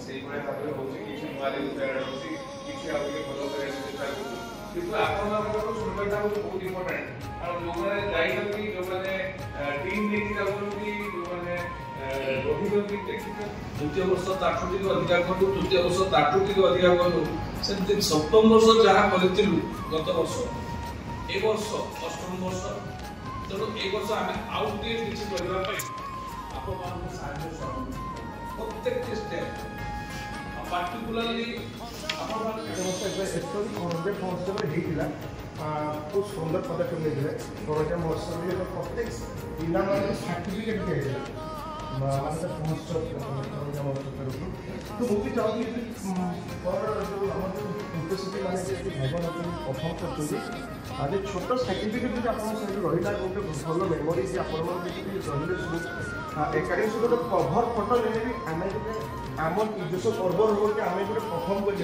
से भाव होती किसी नुआ जिन होती किसी भल कर चेष्टा किंतु आपको सुंदरता हूँ बहुत इम्पोर्टाट कारण जो मैंने जाइए जो मैंने टीम लेकिन जाऊँगी जो मैंने द्वितीय वर्ष ताठू टी अधिका कलु तृतीय वर्ष ताठू टी अधिका कलु से सप्तम वर्ष जहाँ करूँ गत वर्ष ए वर्ष अष्टम वर्ष तेणु ए वर्ष आम आउ किसी करने प्रत्येक स्टेप पार्टिकुलरली बहुत सुंदर पदक्षेप लेते गौरव महोत्सव प्रत्येक पिला सर्टिफिकेट दिया तो मुझे चाहूँगी इंटरसिटी मैंने भवन परफर्म कर आज छोट सर्टिफिकेट जो आप रहा गोटे भल मेमोरी आप रही सब एकाडमी सहित गोटे कभर फटो ले आम आम ନିଜସ୍ୱ पर्व हो आम गोटे परफर्म कर